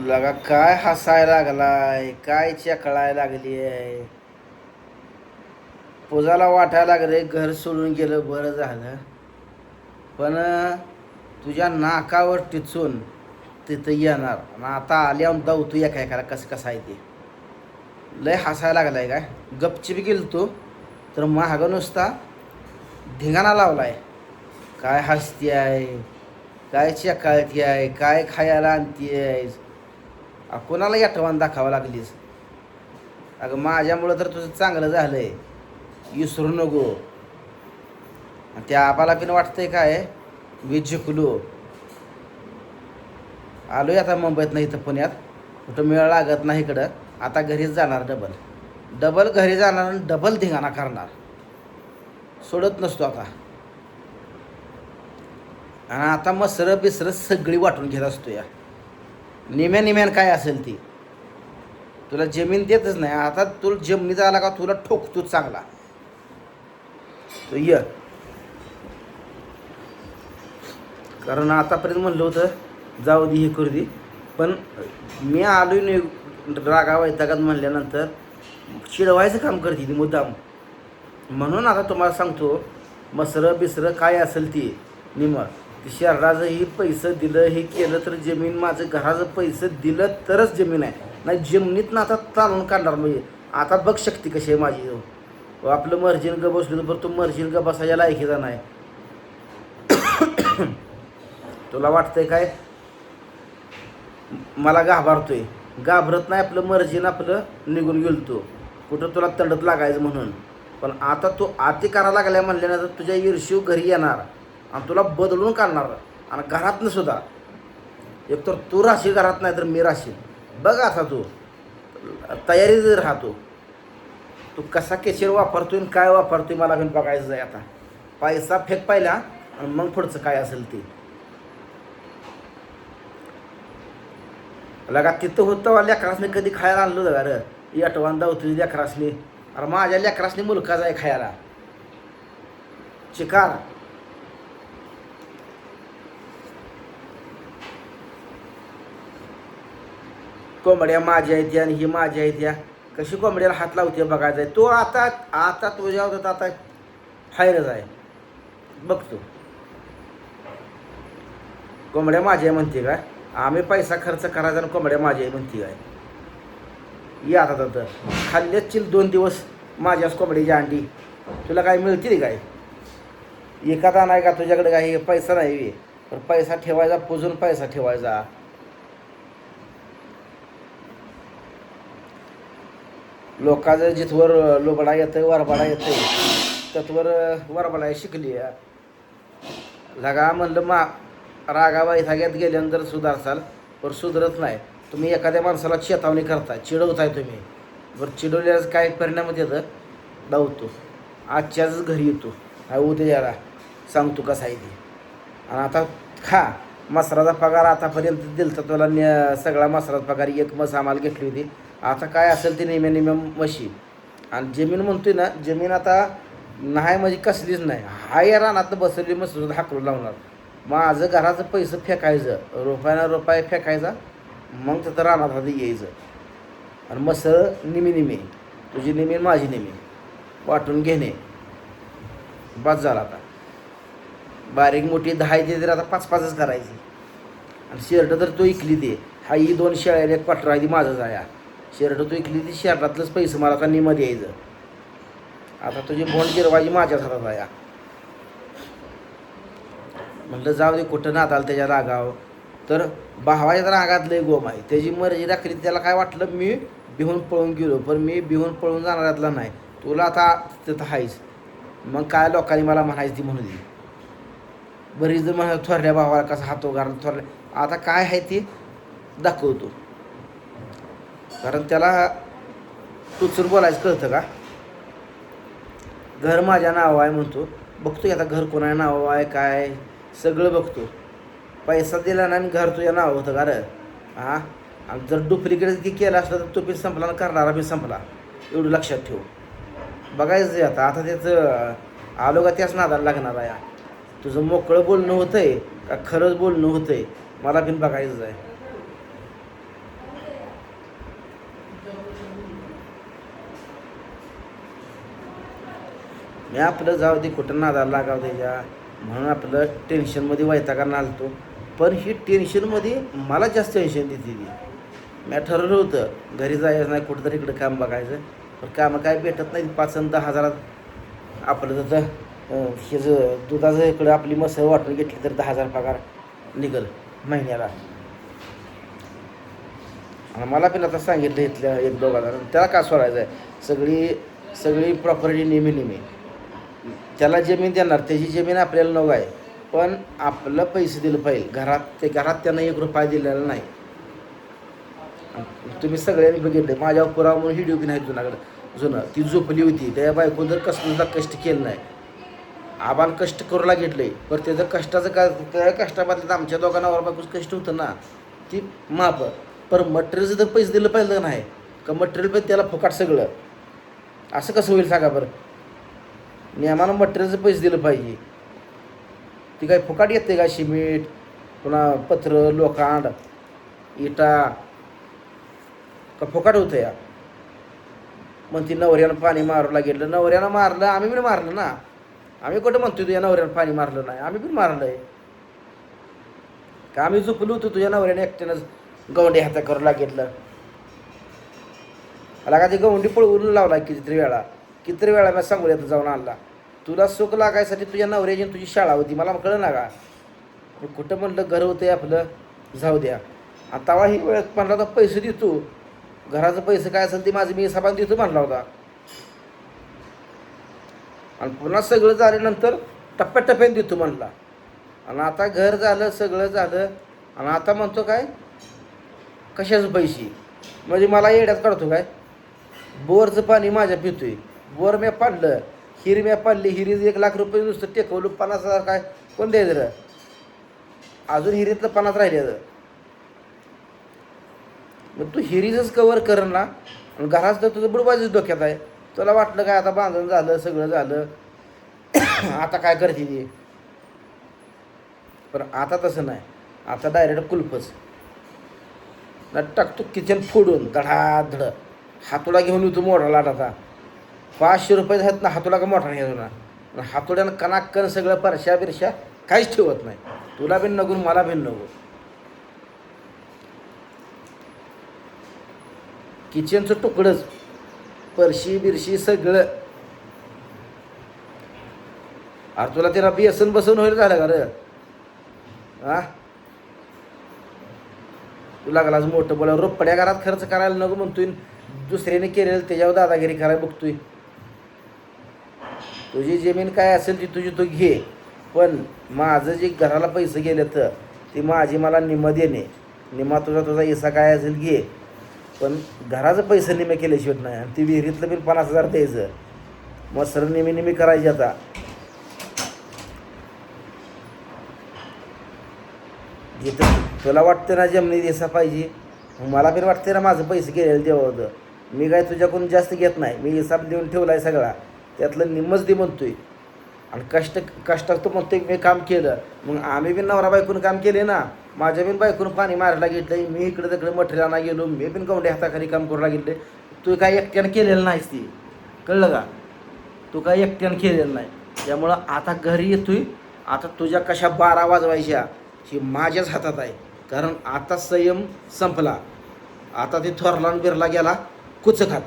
लगा काय हसायला लागलाय, काय चकळाय लागली आहे. पूजाला वाटायला लागले घर सोडून गेलं बरं झालं, पण तुझ्या नाकावर टिचून तिथं येणार आणि आता आल्यावर दावतो एका कसं कसं आहे ते. लय हसायला लागलाय काय. गपचिप गेल तो तर महाग नुसता धिंगाणा लावलाय. काय हसती आहे, काय चकाळती आहे, काय खायला आणती आहेस, कोणाला आठवण दाखवावं लागलीस. अगं माझ्यामुळं तर तुझं चांगलं झालंय, विसरू नको. आणि त्या आबाला पण वाटतंय काय मी जिंकलो. आलोय आता मुंबईत नाही, इथं पुण्यात कुठं मेळ लागत नाही इकडं. आता घरीच जाणार, डबल डबल घरी जाणार आणि डबल धिंगाणा करणार. सोडत नसतो आता. आणि आता मसरं बिसरं सगळी वाटून घेत असतो या निम्या निम्यान काय असेल ती. तुला जमीन देतच नाही आता. तुला जमिनीत आला का तुला ठोकतो चांगला. तो ये, कारण आतापर्यंत म्हणलं होतं जाऊ दे, हे करू दे, पण मी आलोय नाही रागा वैतागात म्हणल्यानंतर चिडवायचं काम करते ती मुद्दाम. म्हणून आता तुम्हाला सांगतो, मसरं बिसरं काय असेल ती निमं ती शहराचं ही पैसे दिलं, हे केलं तर जमीन माझं घराचं पैसे दिलं तरच जमीन आहे. नाही जमिनीतनं आता ताणून काढणार. म्हणजे आता बघ शक्ती कशी आहे माझी. आपलं मर्जीन ग बसलो तर तो मर्जीन ग बसायला लायकीचा नाही. तुला वाटतंय काय मला घाबरतोय? घाबरत नाही. आपलं मर्जीनं आपलं निघून गेलतो, कुठं तुला तंडत लागायचं म्हणून. पण आता तू आती करायला लागल्या म्हणल्यानंतर तुझ्या ईर्ष्यू घरी येणार आणि तुला बदलून काढणार. आणि घरातनं सुद्धा एकतर तू राहशील घरात, नाही तर मी राहशील. बघ आता तू तयारीत राहतो. तू कसा केशर वापरतोय आणि काय वापरतोय मला पण बघायचं आहे आता. पैसा फेक पाहिला आणि मग पुढचं काय असेल ते. लगा तिथं होतं लेकरासने कधी खायला आणलं होतं रे. यटवान दावतोय लेकरासने. अरे माझ्या लेकरासने मुलकाच आहे खायला चिकार. कोंबड्या माझ्या आहेत आणि ही माझ्या आहेत या. कशी कोंबड्याला हात लावते बघायचं आहे. तो आता आता तुझ्या होतात आता फायरच आहे बघतो. कोंबड्या माझ्या म्हणते काय, आम्ही पैसा खर्च करायचा आणि कोंबड्या माझ्या म्हणते काय. ये आता तर खाल्ल्याची 2 दिवस माझ्याच कोंबडीची अंडी. तुला काय मिळतील काय? एखादा नाही का तुझ्याकडे काही पैसा नाही, पण पैसा ठेवायचा पुजून पैसा ठेवायचा. लोकांचं जिथवर लोबडा येतंय वरबडा येतंय त्यातवर वरबडा शिकली. लगा म्हणलं रागावा इथाग्यात गेल्यानंतर सुधारसाल, पण सुधरत नाही. तुम्ही एखाद्या माणसाला चेतावणी करताय, चिडवताय तुम्ही. बरं चिडवल्यास काय परिणामात येतं, धावतो आजच्याच घरी येतो, उद्याला सांगतो कसं आहे ते. आणि आता खा मसराचा पगार. आतापर्यंत दिलं तर तुला सगळा मसराचा पगार. एक म्हस आम्हाला घेतली होती. आता काय असेल ते नेम्या नेम्या म्हशी. आणि जमीन म्हणतोय ना, जमीन आता नाही म्हणजे कसलीच नाही. हाय या रानात बसवली मस्त हाकलून लावणार. माझं घराचं पैसे फेकायचं, रुपया फेकायचा, मग तिथं रानात आधी यायचं. आणि मसर निमी निमी, तुझी निमी माझी निमी वाटून घेणे. बस झाला आता. बारीक मोठी 10 येते तर आता 5-5च करायची. आणि शर्ट तर तो इकली ते हा ही 2 शेळ्या 1 क्वार्टर आहे ती माझंच आहे. शर्ट तू इकली ती शर्टातलंच पैसे मला आता निमध्ये यायचं. आता तुझी बोंड गिरवायची माझ्याच हातात आहे. म्हटलं जाऊ दे कुठं नादाल त्याच्या रागाव. तर भावाच्या रागात लय गोम आहे. त्याची मर्जी राखली. त्याला काय वाटलं मी भिवून पळून गेलो, पण मी भिवून पळून जाणाऱ्यातला नाही. तुला आता तिथं आहेस, मग काय लोकांनी मला म्हणायचं ती म्हणू दे. बरीच जर म्हणा थोरल्या भावाला कसा हातो घालून थोरल्या. आता काय आहे ते दाखवतो, कारण त्याला टुचून बोलायचं कळतं का. घर माझ्या नाव आहे म्हणतो. बघतो आता घर कोणाच्या नाव आहे काय सगळं बघतो. पैसा दिला ना आणि घर तुझ्या नाव होतं का रे. हां, आणि जर डुप्लिकेट केलं असलं तर तो बी संपला आणि करणारा बी संपला. एवढं लक्षात ठेव. बघायचं आहे आता. आता त्याचं आलो का त्याच नादाला लागणार आहे. तुझं मोकळं बोलणं होतंय का खरंच बोलणं होतंय मला पण बघायचं आहे. मी आपलं जाऊ दे कुठं नादाला लागावं त्याच्या म्हणून आपलं टेन्शनमध्ये वैतागानं आलतो. पण ही टेन्शनमध्ये मला जास्त टेन्शन देते ती. मी ठरवलं होतं घरी जायचं नाही, कुठंतरी इकडं काम बघायचं. पण कामं काय भेटत नाही. 5 आणि 10 हजारात आपलं तर हे जर दुधाचं इकडं आपली मसळ वाटून घेतली तर 10,000 पगार निघल महिन्याला. आणि मला पण आता सांगितलं इथल्या 1-2 हजार त्याला का सोडायचं आहे. सगळी प्रॉपर्टी नेहमी त्याला जमीन देणार, त्याची जमीन आपल्याला नको आहे. पण आपलं पैसे दिलं पाहिजे. घरात त्यानं 1 रुपया दिलेला नाही. तुम्ही सगळ्यांनी बघितलं माझ्यावर पुरावा म्हणून व्हिडिओ बी नाही जुनं ती झोपली होती. त्या बायकोन जर कसलं कष्ट केलं नाही. आबान कष्ट करू लागले पण त्याचं कष्टाचं काय त्या कष्टाबद्दल आमच्या दोघांना बायकोच कष्ट होतं ना ती माप. पण मटेरियलचं तर पैसे दिलं पाहिजे का नाही का मटेरियल पण त्याला फुकाट सगळं. असं कसं होईल सांगा बरं. नियमानं मटेरियलचं पैसे दिलं पाहिजे. ती काय फुकाट येते का सिमेंट पुन्हा पत्र लोखंड इटा का फुकाट होतं या. मग ती नवऱ्यानं पाणी मारू लागलं. नवऱ्यानं मारलं आम्ही पण मारलं ना. आम्ही कुठं म्हणतो तुझ्या नवऱ्यानं पाणी मारलं नाही. आम्ही पण मारलं आहे का. आम्ही झोपलो होतो तुझ्या नवऱ्याने एकट्यानंच गवंडी हाता करू लागलं. मला का ती गवंडी पळवून लावला कितीतरी वेळा मी सांगू येतं जाऊन आणला. तुला सुख लागायसाठी तुझ्या नवऱ्याची तुझी शाळा होती मला कळलं ना का. कुठं म्हटलं घर होतं आपलं जाऊ द्या. आता ही वेळ म्हणला होता पैसे देतो घराचं पैसे काय असेल ते माझं मी हिसाबाने देतो म्हणला होता. आणि पुन्हा सगळं झाल्यानंतर टप्प्याटप्प्याने देतो म्हणला. आणि आता घर झालं सगळं झालं आणि आता म्हणतो काय कशाचं पैसे म्हणजे मला येड्यात काढतो काय. बोरचं पाणी माझ्या पितोय. बोर मी पाडलं हिरी मी पाडली हिरीचं 1 लाख रुपये नुसतं टेकवलं 50,000 काय कोण द्यायचं रे. अजून हिरीतलं 50 राहिलं. मग तू हिरीचंच कवर कर ना. आणि घरात तर तुझं बुडबाजीच डोक्यात आहे. तुला वाटलं काय आता बांधून झालं सगळं झालं आता काय करते ती. पण आता तसं नाही. आता डायरेक्ट कुलपच ना टाकतो किचन फोडून धडाधड. हातोडा घेऊन येतो मोठा लाटाचा. 500 रुपये आहेत ना हातोडा का मोठा घ्यायचो ना. हातोड्यानं कणाकण सगळं परशा बिरशा काहीच ठेवत नाही. तुला बिन नको मला बिन नको. किचनचं तुकडंच परशी बिरशी सगळं. अरे तुला त्याला बेसन बसून होईल झालं का रे. तुला लागलाच मोठं बोला रोपड्या घरात खर्च करायला नको म्हणतोय. दुसऱ्याने केलेलं त्याच्यावर दादागिरी करायला बघतोय. तुझी जमीन काय असेल ती तुझी तू घे. पण माझं जे घराला पैसे गेले तर ती माझी मला निम्म देणे. निम्मा तुझा हिस्सा काय असेल घे. पण घराचं पैसे निम्मे केल्याशिवाय नाही. आणि ती विहिरीतलं बिल 50,000 द्यायचं. मग सर निम्मी करायची. आता जिथं तुला वाटतं ना जमिनी दिसा पाहिजे मला पण वाटते ना माझं पैसे गेलेलं तेव्हा होतं. मी काय तुझ्याकडून जास्त घेत नाही. मी हिसाब देऊन ठेवला आहे सगळा. त्यातलं निम्मच दे म्हणतोय. आणि कष्टात तो म्हणतोय मी काम केलं. मग आम्ही बी नवरा बायकून काम केले ना. माझ्या बिन बायकून पाणी मारायला घेतलं. मी इकडे तिकडे मटेरियल आणा गेलो. मी पण गवंड्या हाताखाली काम करू लागले. तू काय एकट्यानं केलेलं नाहीस ती कळलं का. तू काय एकट्यानं केलेलं नाही. त्यामुळं आता घरी येतोय. आता तुझ्या कशा 12 वाजवायच्या ही माझ्याच हातात आहे. कारण आता संयम संपला. आता ते थोरला बिरला गेला कुचखात.